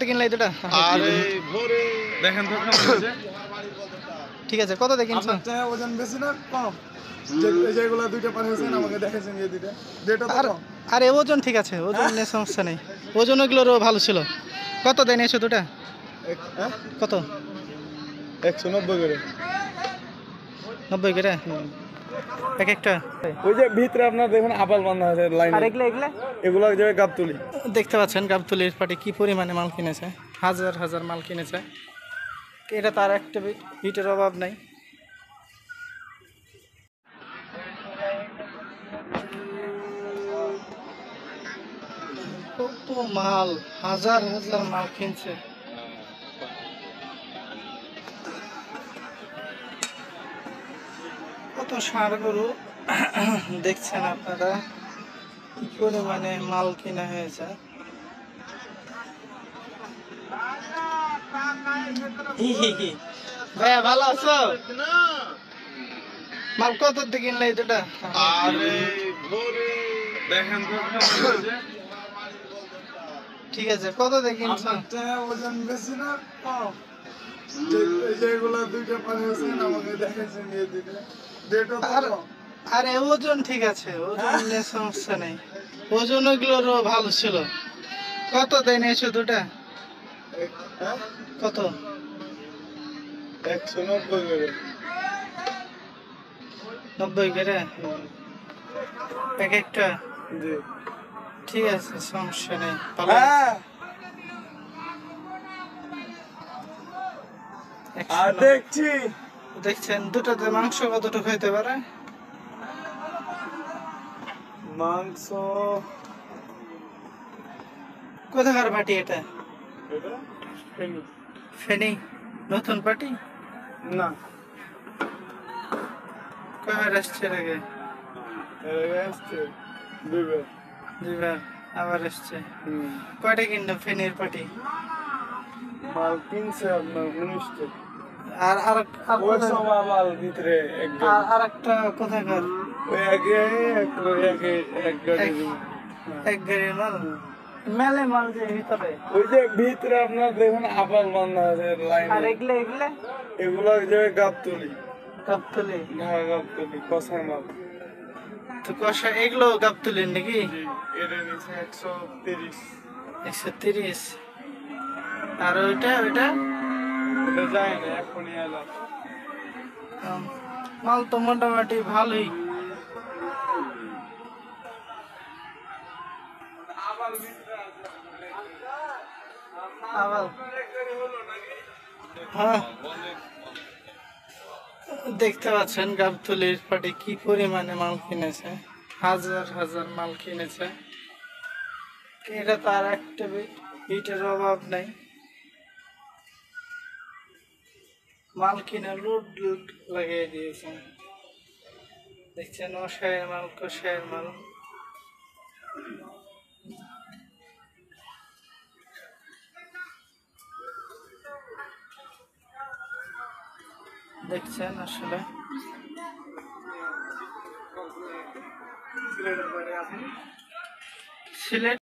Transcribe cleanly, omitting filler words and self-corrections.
কিনলে দুটা আরে ভোরে দেখেন তো ঠিক আছে কত দিয়ে কিনছো? ওজন বেশি না কম? যেগুলো দুইটা পাঠিয়েছেন আমাকে দেখেছেন এই দুইটা যেটা তো কম। আরে ওজন ঠিক আছে, ওজন নিয়ে সমস্যা নেই, ওজন ওগুলোরও ভালো ছিল। কত দিয়ে নিয়েছো দুটা? কত? 190 করে। 90 করে এক একটা। ওই যে ভিতরে আপনার দেখুন আপাল বান্ধা আছে লাইন। আর এগুলো এগুলো এগুলো এক জায়গায় গাবতলি। দেখতে পাচ্ছেন গাবতলির পার্টি কি পরিমাণে মাল কিনেছে, হাজার হাজার মাল কিনেছে। এটা তার একটা ইটের অভাব নাই। কত মাল, হাজার হাজার মাল কিনছে। কত ষাঁড় গরু দেখছেন আপনারা, কি পরিমাণে মাল কিনা হয়েছে। ভাইয়া ভালো আছো? মাল কত দিয়ে কিনলে দুটা? আরে ভোরে দেখেন তো ঠিক আছে কত দিয়ে কিনছো? ওজন বেশি না কম? যেগুলো দুইটা পাঠিয়েছেন আমাকে দেখেছেন এই দুইটা যেটা তো কম। আরে ওজন ঠিক আছে, ওজন নিয়ে সমস্যা নেই, ওজন ওগুলোরও ভালো ছিল। কত দিয়ে নিয়েছো দুটা? কত? 190 করে। 90 করে এক একটা। জি ঠিক আছে সমস্যা নেই। আর দেখছি দেখছেন দুটাতে মাংস কতটুকু হইতে পারে? মাংস কোথাকার পার্টি এটা? ফেনি ফেনি নতুন পার্টি? না কয়বার আসছে এর আগে? আসছে দুইবার। দুইবার আবার আসছে। কয়টা কিনলো ফেনির পার্টি? মাল কিনছে আপনার 19টা। আর আর ওই সব আবার ভিতরে আর একটা কোথাকার? ওই আগে এক গাড়ি এক গাড়ির মাল, মেলে মাল যে ভিতরে। ওই যে ভিতরে আপনার দেখুন আপাল বান্ধা আছে লাইন। আর এগুলো এগুলো এগুলো এক জায়গায় গাবতলি। গাবতলি? হ্যাঁ গাবতলি কষাই মাল। তো কষা এগুলো গাবতলির নাকি? এটা নিচে 130। 130। আর ওইটা ওইটা এটা যায় না এখনই এলো। মাল তো মোটামুটি ভালোই। আবার হ্যাঁ দেখতে পাচ্ছেন গাবতলির পার্টি কি পরিমাণে মাল কিনেছে, হাজার হাজার মাল কিনেছে। এটা তার একটা ইটের অভাব নাই, মাল কিনে লুট লুট লাগিয়ে দিয়েছে। দেখছেন অসায়ের মাল, কষায়ের মাল। দেখছেন আসলে সিলেট